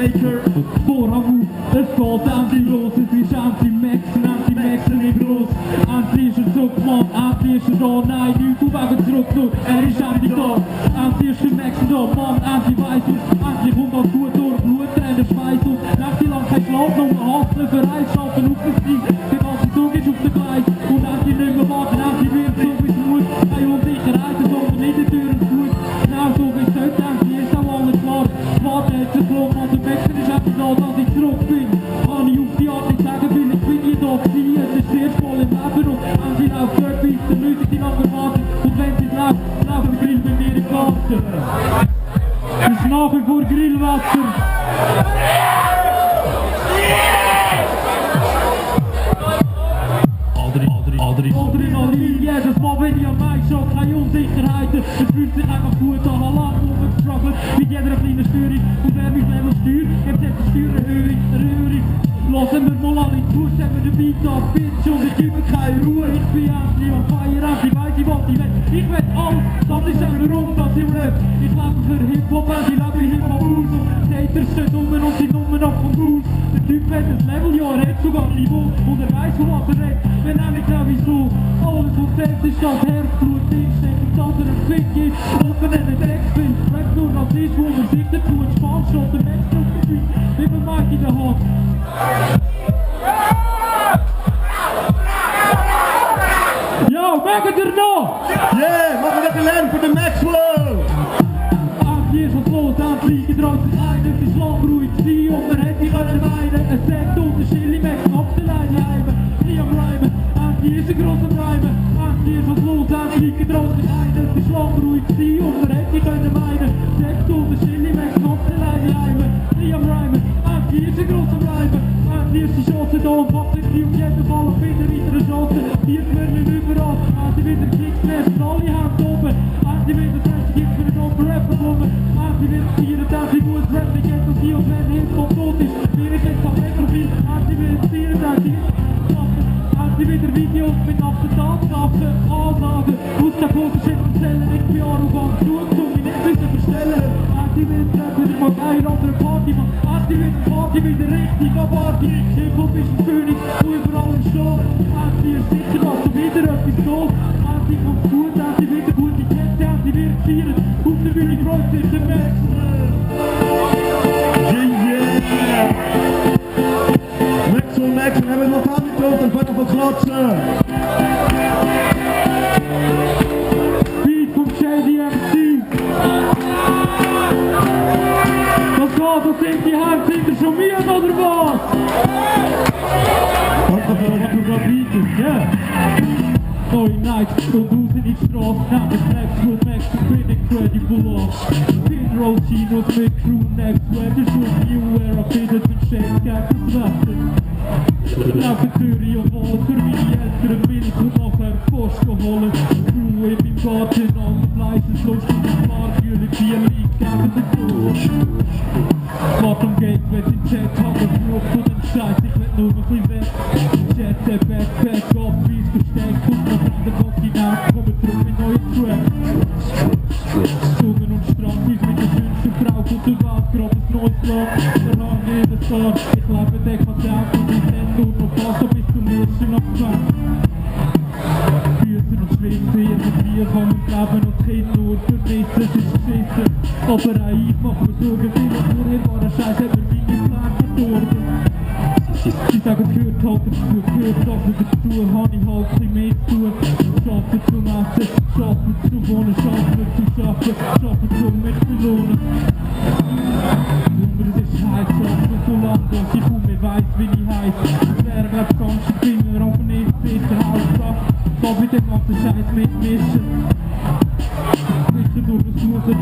Maker. Vorhang auf, es geht endlich los, es ist endlich Maxen nicht groß. Endlich ist er zurück, Mann, endlich ist er da, nein, nicht auf Wegen zurück, nur, er ist endlich da. Endlich ist der Maxen da, Mann, endlich weiss ich, endlich kommt das gut durch, Bluttränen, Schweiß und nächtelang kein Schlaf, nur Hassen, Verein, schaffen auf den Sieg, der ganze Zug ist auf der Gleis und endlich nicht mehr warten, endlich wird so wie es muss, keine Unsicherheiten, sondern nicht die Türen zu Fuß. Genau so wie es sollte, endlich ist auch alles klar, warten hat sich geflogen, und der Maxen ist endlich da, dass ich zurück bin. Kann ich auf die Art nicht sagen, weil ich bin hier da gewesen, es ist sehr voll im Leben und endlich läuft dort bis der Leute, die lange warten und wenn sie läuft, läuft der Grill bei mir im Garten. Es ist nach wie vor Grillwasser. Adrenalin, jedes Mal wenn ich an mich schon keine Unsicherheiten. Es fühlt sich einfach gut an, allein rumgestruggelt mit jeder kleinen Störung. Und wer mich Leben steuert, gibt jetzt eine Steuererhöhung. Lassen wir mal alle zu, stellen wir den Beat ab, Bitch, und ich gebe keine Ruhe. Ich bin endlich am Feier, endlich weiss ich, was ich will. Ich will alles, das ist auch der Grund, dass ich lebe. Ich lebe für Hip-Hop, ich lebe Hip-Hop aus. Und Hater stehen um und sind nur noch vom Haus. Der Typ hat ein Level, ja, er hat sogar ein Niveau. Und er weiss, von was er redet, wenn er nicht genau wieso. Alles, was selbst ist, das Herzblut drinsteckt und dass er ein Fick gibt. Und wenn er nicht Dreckspinnt, wenn nur das ist, wo man sich dazu entspannt, steht der Mensch auf der Bühne, wie man Mike in der Hand. Yo, mögen ihr noch? Yeah, machen wir noch Lärm für den Maxwell! Endlich ist was los, endlich getraut sich ein, es ist lang ruhig gewesen und man hätte können weinen. Es sagt und der Schilli Max auf der Leine heimen, nie am Reimen, endlich ist ein grosser Reimen. Endlich ist was los, endlich getraut sich ein, es ist lang ruhig gewesen und man hätte können weinen. Es sagt und der Schilli Max auf der Leine heimen, nie am Reimen, endlich ist ein grosser Reimen. Endlich ist die Chance da und packt nicht die auf jeden Fall auf wieder weitere Chance. Hier werden wir überall, endlich wieder Klicks, Flash, alle Hände oben. Endlich wieder Flash, gibt's für den oben Rapper kommen. Endlich wird es hier, endlich muss Rap nicht jetzt und hier und wenn Hip-Hop tot ist. Wir ist jetzt am Mikrofon, endlich wird es hier, endlich wieder Videos mit Tatsachen, Ansagen. Aus der Pose erzählen, ich bin arrogant, genug, um mich nicht müssen verstellen. Endlich wird es Rap wieder mal eine andere Party, man. Endlich wird die Party wieder richtig am Party. Hip-Hop ist ein König, wo überall im Stall. Endlich ist sicher, was du wieder etwas los. Endlich kommt's gut, endlich wieder gute Gäste, endlich wird gefeiert. Auf der Bühne freut sich der Maxwell. Yeah! Maxwell, hebben we nog aan die kant en verder van klatsen! Beat vom Shady MC. Was sind die Hände? Sind ihr schon müde oder was? Was du gerade bietest, ja? Neue Nights und raus in die Straße. Nehmen Maxwell, bin incredible off. Pin-Roll Chinos mit Crew Maxwell. Das ist New Era, findet den Shade gegen das Wetter. Laufen Zürich und Wald für meine älteren Milch und nachher Post holen. Crew in meinem Garten, alle Fleißes, Lust in den Park, Jülle, Bier liegt gegen den Durst. Wart am Gate, wenn ich Chat hab, das Blut von den Scheiß, ich will nur noch ein bisschen weg. Chat, der Backpack, ab, wie's versteckt, und noch an der Bock hinaus, kommen zurück mit neuen Tracks. Zungen und Strand, wie mit der schönsten Frau von der Welt, gerade ein neues Land, der Rang neben Star. Ich lebe dekadent und ich nenn nur noch Wasser bis zum ersten Abgang. Füße noch schwinden, irgendwie kann mein Leben und Kind nur vermissen, es ist beschissen. Aber auch ich mach mir Sorgen, viel unvorherbare Scheiß hat mir meine Pläne verdorben. Sie sagen, gehört halt dazu, gehört aber dazu, hab ich halt ein mehr zu tun. Schaffen zum Essen, schaffen zum Wohnen, schaffen zum Schaffen, schaffen zum mich belohnen. Unter der Scheiß, schaffen so lang, dass ich um mich weiss, wie ich heiss. Wer bleibt ganz schön Finger auf den nächsten Hausdach, kann mit dem ganzen Scheiß mitmischen. Mischen durch das Suchen.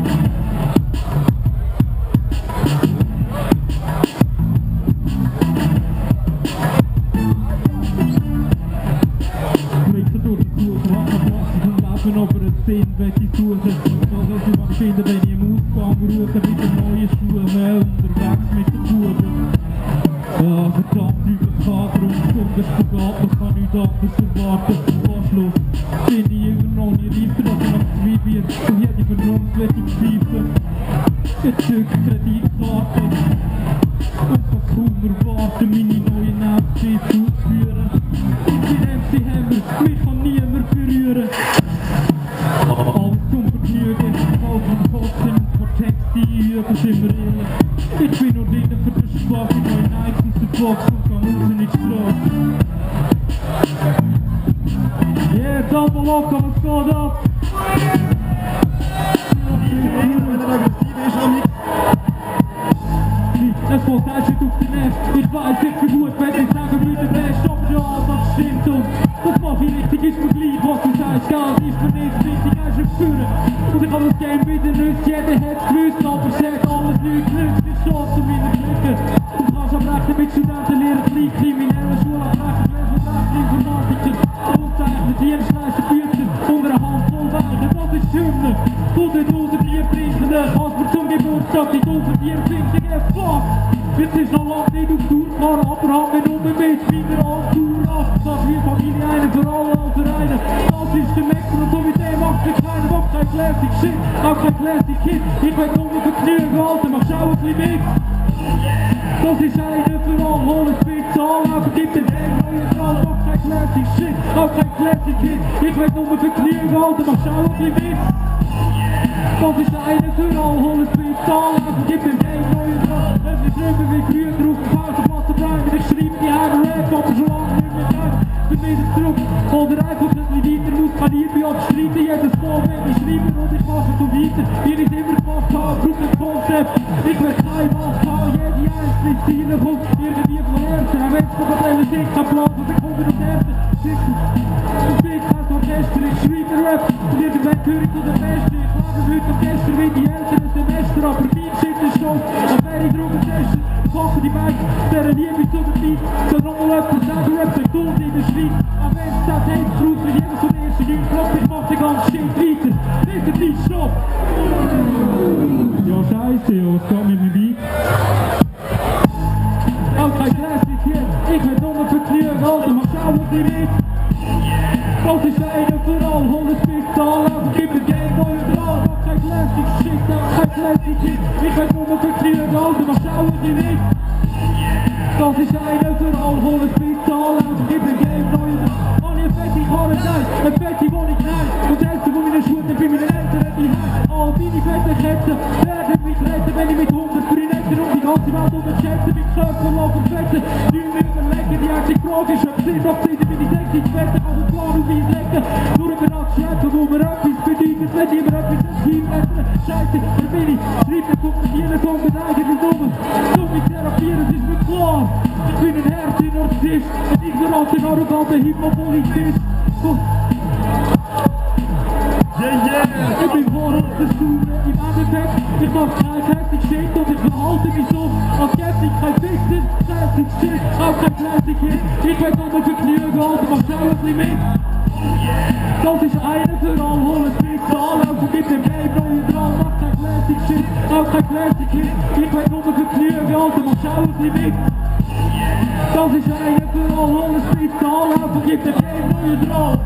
Aber einen Sinn möchte ich suchen. Was ich mal finde, wenn ich im Ausgang rufe, mit den neuen Schuhen unterwegs mit den Buben. Ja, verdammt über Kader und Stunden Spagat, man kann nichts anderes erwarten. Anschluss bin ich immer noch nie reifer, dass ich noch 2 Bier und jede Vernunft möchte ich pfeifen. Jetzt zückt Kreditkarte. Hunger warten, meine neuen Outfits ausführen. Ich bin MC Hammer, mich kann niemand berühren. Alles zum Vergnügen, alles am Kotzen und Protect, die Übung immer irren. Ich bin nur drinnen für den Spaß, ich neue Nikes aus der Box und kann raus in die Straße. Yeah, jetzt einmal locker, was geht ab? Es geht erst nicht auf die Nerven. Ich weiss, ich bin gut, wenn ich sagen würde, der ist aber ja, das stimmt und das mache ich richtig, ist mir gleich, was du sagst, Geld ist mir nicht wichtig, hast du spüren. Und ich kann das Game wieder nützen, jeder hat's gewusst, aber sagt alles nichts, nützt die Chance zu meinen Glücken. Du kannst am Rechten mit Studenten lernen, gleich kriminelle Schule abbrechen, Lesen, Recht, Informatiker, Unzeichner, Dienstleister, Bücher, unter einer Handvoll Weichen, das ist die Hymne. Du den User, die bringen, kannst mir zum Geburtstag die Ufer, die empfinden, fuck. Jetzt ist noch lange nicht auf Tour gefahren, aber haben wir nur mit wieder an Tour ab. Sag wie Familie, einen für alle, all für einen. Das ist der Mecker und so mit dem macht mir keinen Bock, kein Classic Shit, auch kein Classic Hit. Ich will nur mit Vergnügen halten, mach schau ein bisschen mit. Das ist einer für alle, hol ein Spezial, auch vergibt den Weg, neue Zahl, mach kein Classic Shit, auch kein Classic Hit. Ich will nur mit Vergnügen halten, mach schau ein bisschen mit. Das ist einer für alle, hol ein Spezial, auch vergibt den Weg, neue Zahl. Es ist drüber wie früher drauf, Pausenplatz zu bleiben. Ich schreibe die Heime Rap, aber schon lange nicht mehr rein. Bin wieder zurück, oder einfach ein bisschen weiter muss, kann ich bei euch streiten. Jedes Mal, wenn ich schreibe und ich mache so weiter. Wie ich immer gemacht habe, braucht ein Konzept. Ich will kein Macht haben, jede einzelne Ziele kommt irgendwie von Herzen. Auch wenn es noch ein bisschen kein Plan, und ich komme auf Herzen. Ich bin kein Orchester, ich schreibe Rap und irgendwann gehöre ich zu den Besten. Ich lade heute und gestern wie die älteren Semester, aber mein Shit ist schon, als wäre ich drüber testen. Packen die Beine, deren Liebe zu der Beat. Soll noch mal etwas sagen, Rap der Tod in der Schweiz. Auch wenn es das Hate braucht, für jeden von den ersten Jungen Block, ich mach den ganzen Shit weiter. Bitte nicht stopp! Ja, scheiße, ja, was geht mit dem Beat? Auch kein Classic hier, ich will nur vergnügen, Alter, mach schau, was ich will. Das ist einer für alle, hol ein Spezial, aber gib mir Game Boy und Drahl, mach kein Classic Shit, kein Classic Hit. Ich will nur vergnügen, Alter, mach schau, was ich will. Das ist einer für alle, hol ein Spezial, aber gib mir Game Boy und Drahl. Mann, ihr fette Karre, nein, ein fette, wo ich nein. Und Eltern von meinen Schuhen, bei meinen Eltern, die heim. All meine fette Ketten werden mich retten, wenn ich mit 100 Brünetten um die ganze Welt unterschätze. Mit Körper, Loch und Fetten, nicht mehr überlegen. Die einzige Frage ist, ob sie noch sind, bin ich denke, ich werde auf den Plan und einlegen. Nur über das Schleppen, wo mir etwas bedeutet, wenn ich mir etwas einblättern. Scheiße, wer bin ich? Schreiben kommt mit jenen Song mit eigenen Nummer. So mit therapieren, ist mir klar. Ich bin ein Herzinartist, ein ignoranter, arroganter Hip-Hop-Politist. Ich bin Horror der Stunde im Endeffekt. Ich mach kein Classic Shit und ich verhalte mich so, als gäbe ich kein Fixen. Classic Shit, auch kein Classic Hit. Ich will nur noch vergnügen, Alter, mach schau ein bisschen mit. Das ist einer für alle, hol ein Spezial, auch vergibt dem Game neue Drahl, mach kein Classic Shit, auch kein Classic Hit. Ich will nur noch vergnügen, Alter, mach schau ein bisschen mit. Das ist einer für alle, hol ein Spezial, auch vergibt dem Game neue Drahl.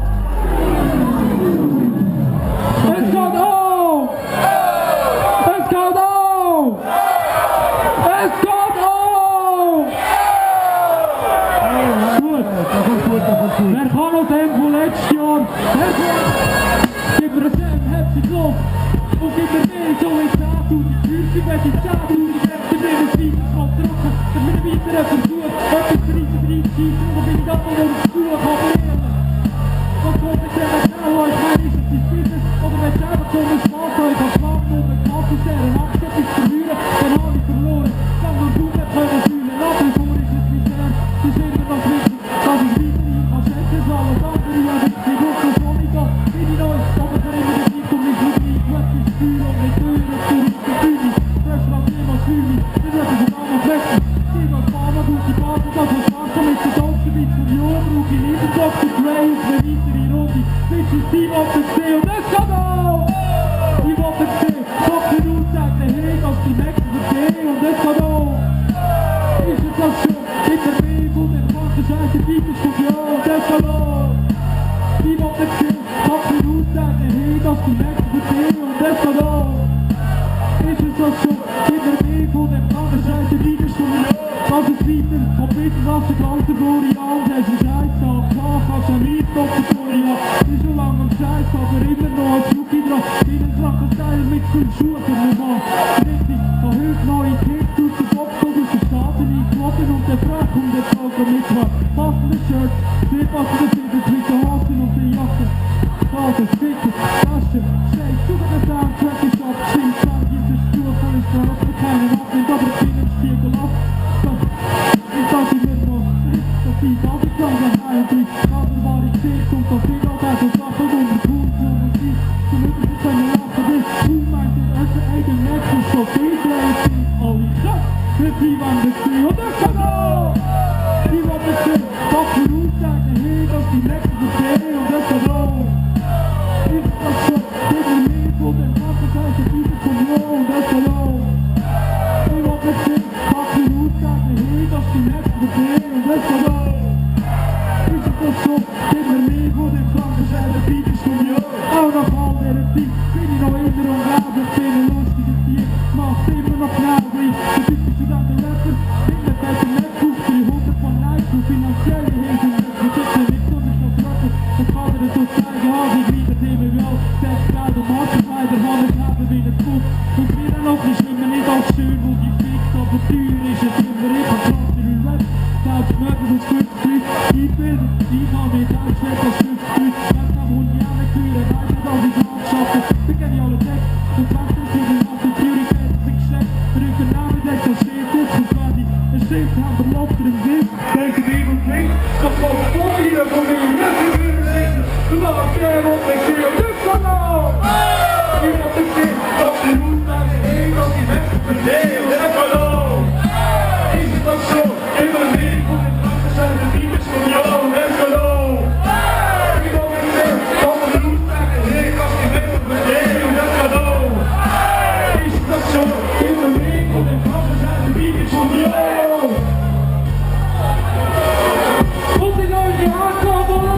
Es geht auf! Es geht auf! Es geht auf! Gut, Das ist gut, das ist gut. wer kann noch dem von letztes Jahr? Gib mir einen Herzchen Luft und gib mir mehr so in 10.000 Füße, wenn ich 10.000 Kräfte bin, ein weiteres Mal drücken, dass wir einen weiteren Versuch, etwas für uns reinschießen, und dann bin ich einfach nur auf die Spur, kann lernen. Was kommt mit der Schnell, ich meine, ist es dein Business, oder wenn es einfach so ein Spaß hat, ich kann Schmack und ein Kampf aus dieser Angst etwas verlieren, dann habe ich verloren. Dann kann du nicht können fühlen, nach wie vor ist es nicht ernst, es ist immer noch wichtig, dass ich weiterhin kann schätzen, weil alles andere ja wichtig ist, und so nicht da, bin ich neu, aber für immer der Sieg und nicht für mich, du hast mich Gefühl und nicht hören, zurück zu fühlen, fresh lang niemals fühlen, wir dürfen von anderen flecken, die das Pharma durch die Basis, das was Wasser mit der Deutschen mit Millionen, brauche ich lieber Dr. Dre und eine weitere Runde, bis ich Team auf den See und es geht auf! Ich will den See, Dr. Aussage, der Heg als die nächste See und es geht auf! Ist es das schon? Mit der Bibel und der ganzen Scheiße Bibelstunde, ja, und es geht auf! Ich will den See, Dr. Aussage, der Heg als die nächste See und es geht auf! Ist es das schon? Mit der Bibel und der ganzen Scheiße Bibelstunde, ja, das ist wissen, was der ganze Florian hast einen Scheißtag gehabt, kannst du nicht stoppen, Florian. Bin schon lange am Scheiß, aber immer noch ein Schlucki dran. Bin ein Frankenstein mit coolen Schuhen für den Mann. Richtig, von heute neue Kicks aus der Box und aus der Staaten eingeladen und der Frag und der Tag mit war. Passende Shirt, sehr passende Fitness mit der Hosen und der Jacke. Faden, Ficken, Tasche, Shake, suche den Soundtrack, ich hab gestimmt, dann gibt es Schuhe voll ist dran, aber keinen Abwind, aber ich bin im Spiegel ab. Ich sag immer noch, dass die Badenklang daheim bleibt, aber war ich dick und das Ding auch also Sachen und der Kuh und Musik, so müssen sie können lachen, das Kuh meint in unser eigen Netz und so viel gleich sind alle krass, mit wie wann das Kuh und der Kanal! Die wollen es sehen, was für Aussagen hin, dass die Nächste verstehen und das Kanal! Ist das so, gib mir mehr von den Kaffeezeichen, diese von Jo und das Kanal! Die wollen es sehen, was für Aussagen hin, dass die Nächste verstehen und das Kanal! Ist das so, gib mir mehr von den Kaffeezeichen, diese von Jo! Auch nach all dieser Zeit bin ich noch immer unglaublich, bin ein lustiges Tier, mach's immer noch genau gleich, der typische Studentenrapper, bin der beste Netz auf 300 von Likes und finanzielle Hilfe, wir sitzen nicht so nicht noch Rapper, und kann er so zeigen, habe ich wieder Themen wie auch Sex, Geld und Markenschneider, haben es Leben wie ein Fuß, und wieder noch nicht schlimmer, nicht als schön, wo die fickt, aber teuer ist es immer, ich hab Platz für den Rap, selbst mögen uns 50 Leute, einbilden, ich kann mit einem Schlepp als 50 Leute, jetzt haben wir die alle Türen, weiter als ich anschaffen, wir kennen alle Text, und wechseln zu den Nacht, die Prioritäten sind gesteckt, rücken Namen, das steht jetzt und quasi, es steht, haben wir Loft im Sinn, denken wir und links, doch auf vor wieder von mir, jetzt sind wir reden, du machst der, was ich sehe, und das kann auch! Ich hab gesehen, dass die Aussagen hin, dass die Menschen verstehen, und das kann auch! Ist es doch so, immer mehr von den Frankensteinen, die Liebes von Jo, und das kann auch! Ich hab gesehen, dass die Aussagen hin, dass die Menschen verstehen, und das kann auch! Ist es doch so, immer mehr von den Frankensteinen, die Liebes von Jo! Und die Leute ankommen,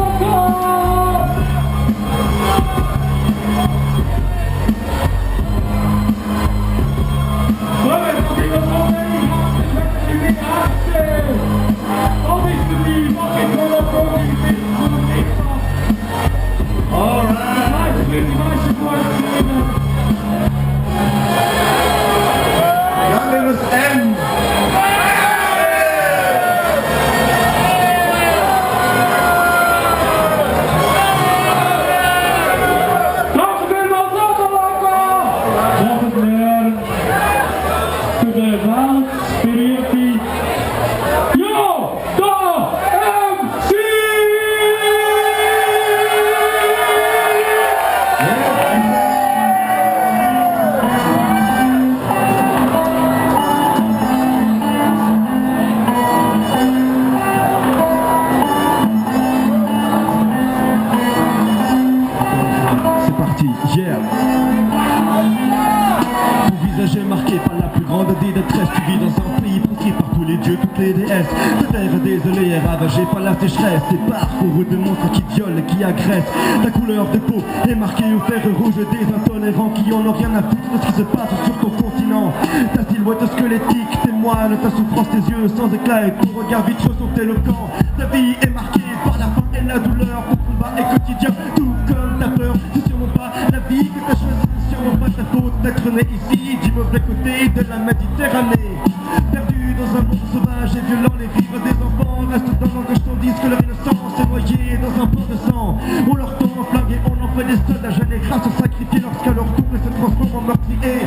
Youngest M. Marqué par la plus grande des détresses, tu vis dans un pays pris par tous les dieux, toutes les déesses. Ta terre est désolée, est ravagée par la sécheresse. Tes parcours de monstres qui violent et qui agressent. Ta couleur de peau est marquée au fer rouge des intolérants qui en ont rien à foutre de ce qui se passe sur ton continent. Ta silhouette squelettique témoigne ta souffrance, tes yeux sans éclat et ton regard vitreux sont éloquents. Ta vie est marquée par la faim et la douleur, ton combat est quotidien, tout comme ta peur. C'est sûrement pas la vie que t'as choisie, c'est sûrement pas ta faute d'être né ici, du mauvais côté de la Méditerranée. Perdu dans un monde sauvage et violent, les vivres des enfants restent dans l'engage tandis que leur innocence est noyée dans un port de sang. On leur tend un flingue et on en fait des soldats jeunes et grâce sont sacrifiés lorsqu'à leur tour ils se transforment en meurtriers.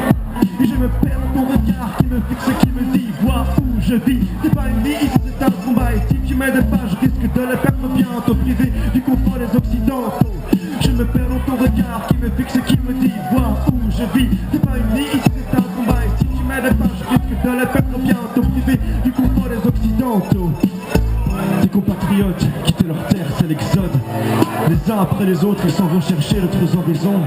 Et je me perds dans ton regard qui me fixe et qui me dit vois où je vis. C'est pas une vie, ici c'est un combat et si tu m'aides pas je risque de le perdre bientôt, privé du confort des occidentaux. Je me perds dans ton regard qui me fixe et qui me dit vois où je vis. C'est pas une vie, ici c'est un combat et si tu m'aides pas je risque de le perdre bientôt, privé du confort des occidentaux. Tes compatriotes quittent leur terre, c'est l'exode. Les uns après les autres, ils s'en vont chercher d'autres horizons,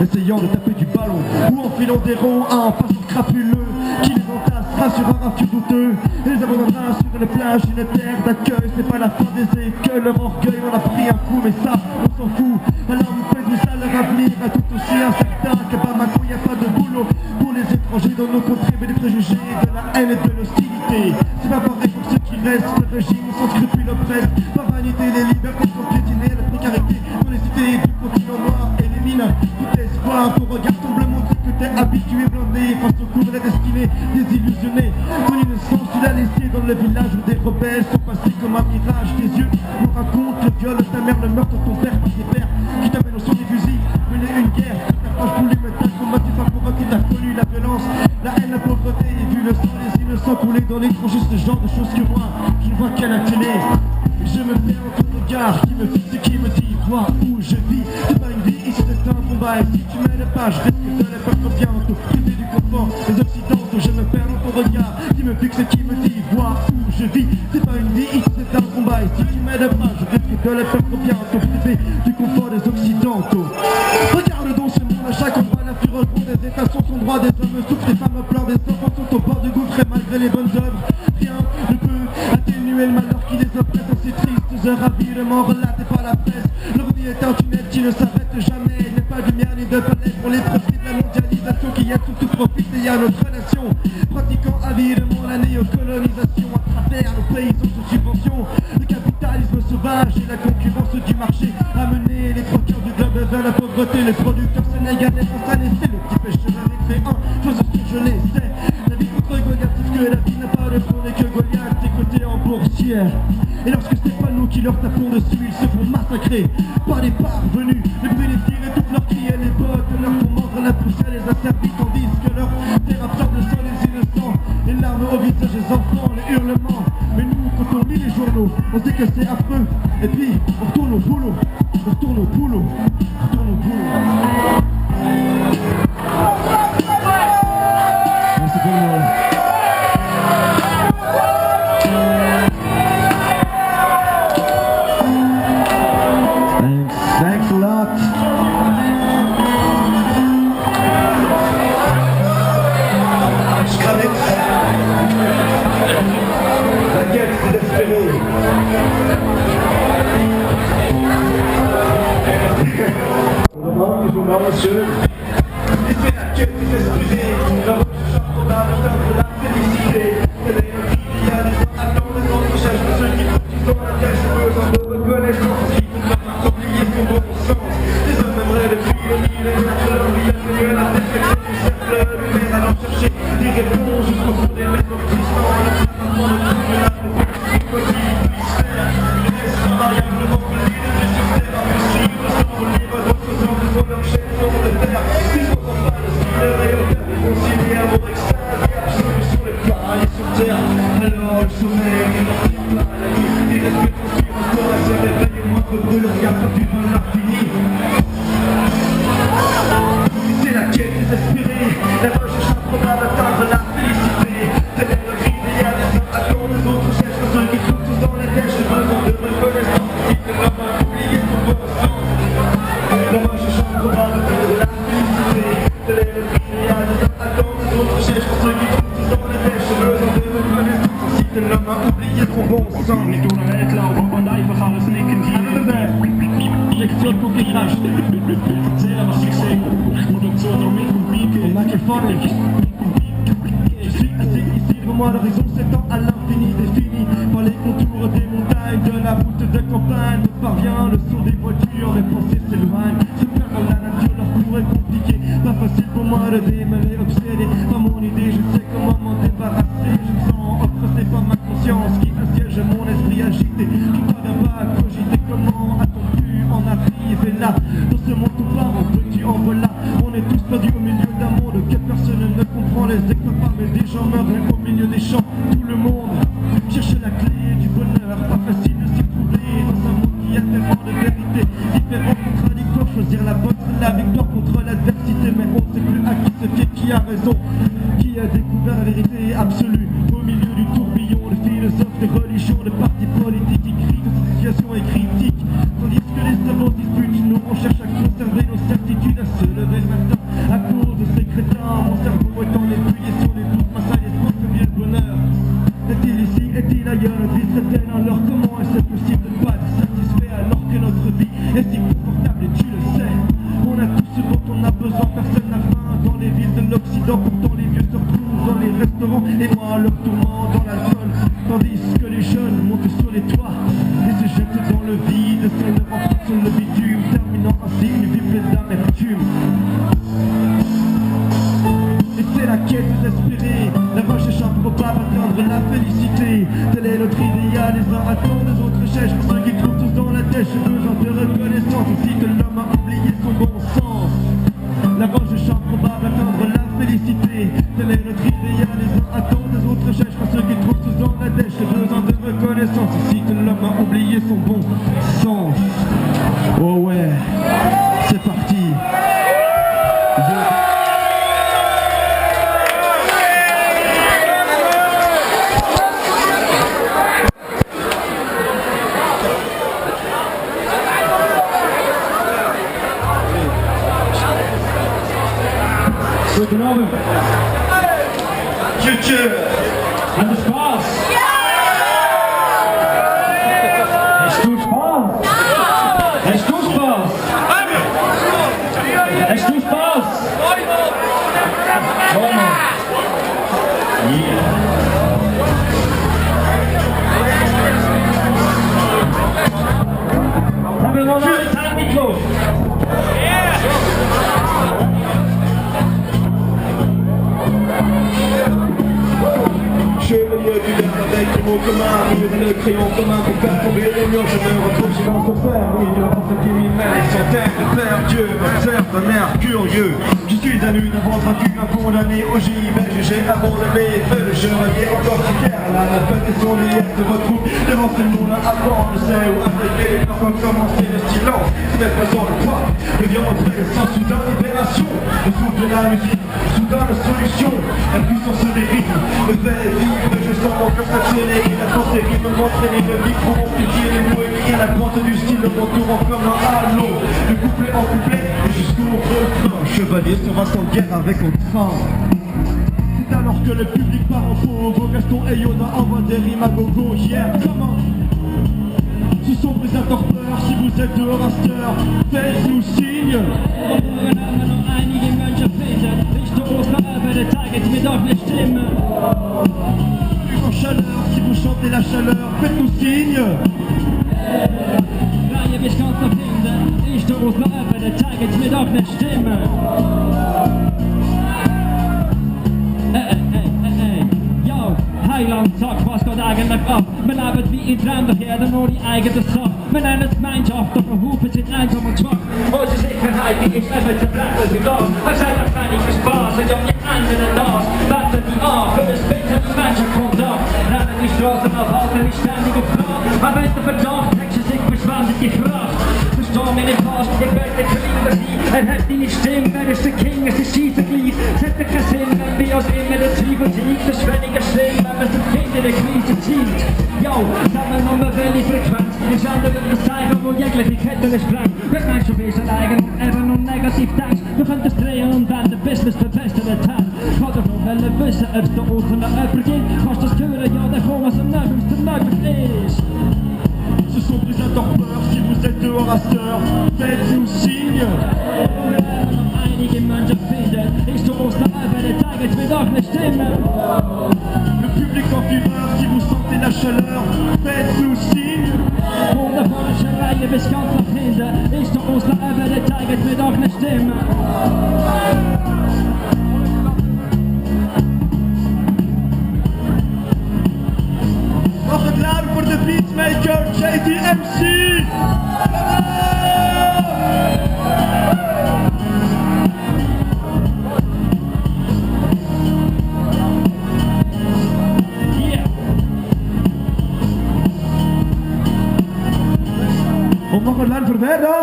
essayant de taper du ballon ou enfilant des ronds à un passant crapuleux qui les entassera sur un raffut douteux et les abandonnera sur une plage, une terre d'accueil. C'est pas la fin des écueils, leur orgueil on a pris un coup, mais ça on s'en fout. Alors nous fait du sale, leur avenir est tout aussi incertain que Bamako, y a pas de boulot pour les étrangers dans nos contrées, mais des préjugés, de la haine et de l'hostilité. C'est pas pareil pour ceux qui restent. régime sans scrupule oppresse. Par vanité, les libertés sont piétinées, la précarité dans les cités du continent noir élimine tout espoir. Ton regard semble montrer que t'es habitué, blindé face au cours de la destinée, désillusionné. Ton innocence, tu l'as laissé dans le village où des rebelles sont passés comme un mirage. Tes yeux nous racontent le viol de ta mère, le meurtre de ton père par tes pères qui t'amènent au son des fusils, mener une guerre. T'as pas voulu, mais t'as combattu, pas provoqué, t'as connu la violence, la haine, la pauvreté, et vu le sang des innocents couler dans les tranchées, ce genre de choses que moi, je ne vois qu'à la télé. Je me perds dans ton regard qui me fixe et qui me dit vois où je vis. C'est pas une vie, ici c'est un combat. Et si tu m'aides pas, je risque de les perdre bientôt. Privé du confort des occidentaux, je me perds dans ton regard qui me fixe et qui me dit vois où je vis. C'est pas une vie, ici c'est un combat. Et si tu m'aides pas, je risque de les perdre bientôt. Privé du confort des occidentaux. Regarde donc ce monde à chaque endroit, la fureur des états sont son droit. Des hommes souffrent, des femmes pleurent, des enfants sont au bord du gouffre. Et malgré les bonnes œuvres, rien ne peut atténuer le malheur qui les oppresse. Ces tristes heures habilement relatées par la presse. Leur vie est un tunnel qui ne s'arrête jamais. Il n'est pas de lumière ni de palais pour les profits de la mondialisation qui a surtout profité à notre nation, pratiquant avidement la néocolonisation à travers nos paysans sous subvention. Le capitalisme sauvage et la concurrence du marché a mené les trois quarts du globe vers la pauvreté. Les producteurs sénégalais sont sanés, c'est le petit pêcheur récréant, chose que je les sais. La vie contre Goliath, que la vie n'a pas de front et que Goliath est coté en boursière. Et lorsque c'est pas nous qui leur tapons dessus, ils se font massacrer par les parvenus. Les bruits des tirs et toutes leurs cris et les bottes leur font mordre la poussière les asservit, tandis que leur terre absorbe le sang des innocents. Les larmes au visage des enfants, les hurlements. Mais nous, quand on lit les journaux, on sait que c'est affreux. Et puis, on retourne au boulot, on retourne au boulot, on retourne au boulot. Merci pour le moment. Thanks a lot. La quête désespérée. Je vous demande, monsieur. C'est la quête désespérée. La recherche improbable de la félicité. Elle est notre vie, il y a des gens attendent les autres cherchent ceux qui sont dans la tête, besoin de reconnaissance. Oublier son bon sens. Les hommes aimeraient depuis le millénaire de leur vie à mieux la perfection du cercle lunaire, allant chercher des réponses jusqu'au fond des méthodes existants. Le traitement de tout le lac, le possible puisse faire. Le reste invariablement folie de nécessaire à vous suivre sans libre d'autres hommes sur leur chaîne sur le terre. Ils sont en train de skiller et au terme réconcilier à votre extase et absolue sur les pareils sur terre. Alors le sommeil est leur type là, la nuit, il reste que conspirateur à se réveiller au moindre brûle, regarde quand tu veux l'infini. C'est la quête désespérée, la recherche improbable d'atteindre la félicité. Telle est notre idéal, les uns attendent, les autres cherchent, ceux qui sont tous dans les dèches, besoin de reconnaissance, qui ne va pas oublier son bon sens. La recherche improbable d'atteindre la félicité. Telle est notre idéal, les uns attendent, les autres cherchent, ceux qui sont tous dans les dèches, besoin de reconnaissance, si tel homme a oublié son bon sens. Ik doe een wedloop, want even gaan we snikken hier. Lecture pour les crashs. C'est la succès. Mon docteur dans mes compliqués. On a que fort. Je suis assis ici devant moi, l'horizon s'étend à l'infini défini par les contours des montagnes, de la route de campagne. Me parvient le son des voitures, mes pensées s'éloignent, se perdent dans la nature, leur cours est compliqué. Pas facile pour moi de démêler, obsédé par mon idée, je sais comment m'en débarrasser. Je me sens oppressé par ma conscience qui assiège mon esprit agité. Je ne parviens pas à cogiter, comment a-t-on pu en arriver là? Dans ce monde tout part en petit envola. On est tous perdus au milieu d'un monde que personne ne comprend. Les écoles mais des gens meurent au milieu des champs. Tout le monde cherche la clé du bonheur. Pas facile de s'y trouver dans un monde qui a tellement de vérités différentes, contradictoires. Choisir la bonne, la victoire contre l'adversité. Mais on ne sait plus à qui se fier, qui a raison, qui a découvert la vérité absolue. Au milieu du tourbillon, de philosophes, de religions, de partis politiques qui crient de situation et critiques. Tandis que les savants disputent, nous on cherche à conserver nos certitudes, à se lever le matin à cause de ces crétins. Mon cerveau étant appuyé sur les doutes, face à l'espoir que vient le bonheur. Est-il ici, est-il ailleurs, notre vie serait-elle alors? Comment est-ce possible de ne pas être satisfait alors que notre vie est si confortable et tu le sais? On a tout ce dont on a besoin, personne n'a faim dans les villes de l'Occident. Pourtant les vieux se retrouvent dans les restaurants et moi leur tourment dans l'alcool. Tandis que les jeunes montent sur les toits et se jettent dans le vide, c'est le renfort sur le bitume, terminant ainsi une vie pleine d'amertume. Et c'est la quête désespérée, la recherche improbable atteindre la félicité. Tel est notre idéal, les uns attendent, les autres cherchent. Pour ceux qui trouvent tous dans la tête, j'ai besoin de reconnaissance. Ainsi que l'homme a oublié son bon sens. La recherche improbable atteindre la félicité. Tel est notre idéal, les uns attendent, les autres cherchent. Pour ceux qui trouvent tous dans la tête, j'ai besoin de reconnaissance. Ainsi que l'homme a oublié son bon sens. Oh ouais, c'est parti. Guten Abend. Tschüss. Haben Sie Spaß? Hast du Spaß? Hast du Spaß? Hast du Spaß? Komm mal. Haben wir noch eine Zeit mitgelost? Chevalier du verbe avec les mots communs, milieu de le crayon commun pour faire tomber les murs. Je me retrouve chez l'enfer, oui, il y aura 10 000 mètres, des centaines de pères. Dieu m'observe d'un air curieux. Je suis à l'une avant vaincu, un condamné au JB. J'ai abandonné, feu le chevalier encore qui terre. Là, la fête et son liesse se retrouvent devant ce monde-là avant. Je sais où arriver, parfois commencer le silence. Se mettre pas sur le toit, devient entrer sans soudain libération. Le souffle de la musique, soudain la solution. La puissance des rythmes, le fait vivre. Je sens mon cœur s'accélérer, la santérie me m'entraîner, le micro amplifier les mots écrits, la pointe du style m'entourant comme un halo. Le couplet en couplet et jusqu'au refrain. Chevalier sera sans guerre avec un train. C'est alors que le public part en pogo. Gaston et Yoda envoient des rimes à gogo. Yeah, comment? Ce sont vos attorpeurs, si vous êtes dehors à cette heure, faites-nous signe. En chaleur, si vous chantez la chaleur, faites-nous signe. Heiland sagt, was geht eigentlich ab? Wir leben wie in Tränen, jeder nur die eigene Sache. Wir nennen es Gemeinschaft, doch wir Hupen sind einsam und schwach. Unsere Sicherheit, die ist immer zerbrechlich wie Gas. Es hat auch keinen Spaß, und ja, die anderen das. Warten die an, für das Bild die Menschen kommt ab. Rennen die Straßen auf, halten die ständige Frage. Aber wenn der Verdacht, Texte sich verschwendet die Kraft. Versteh mich nicht fast, ich werde nicht verlieben sein. Hat deine Stimme, wer ist der King, es ist scheiße gleich. Es hat keinen Sinn, wenn wir als immer der Zweifel siegt. Das ist weniger schlimm, wenn wir sind Kinder in der Krise zieht. Yo, sammeln wir welche Frequenz. Wir schauen über das Zeichen, wo jegliche Kette sprengt. Wir merken schon, wie es allein und eben nur negativ denkst. Wir können das drehen und wenden, bis wir es verbessern haben. Kann doch noch wissen, ob es da außen noch jemand gibt. Kannst du das hören, ja, dann kommen wir so nah, wie es möglich ist. Ce sont des attorpeurs, si vous êtes dehors à cette heure, faites-nous signe. Einige Menschen finden, ich so aus der Arbeit, zeigen mir doch eine Stimme. Le public en fureur, si vous sentez la chaleur, faites-nous signe. Wundervolle Reihe bis ganz nach hinten, ich so aus der Arbeit, zeigen mir doch eine Stimme. Nog het luid voor de beatmaker JTMC! Und noch ein Land für wer da?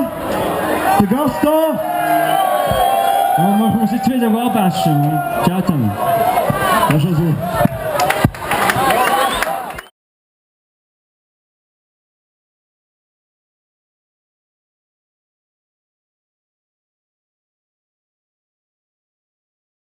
Der Gast da? Oh, wir müssen jetzt wieder abwaschen. Ciao zusammen. Ja, schon so.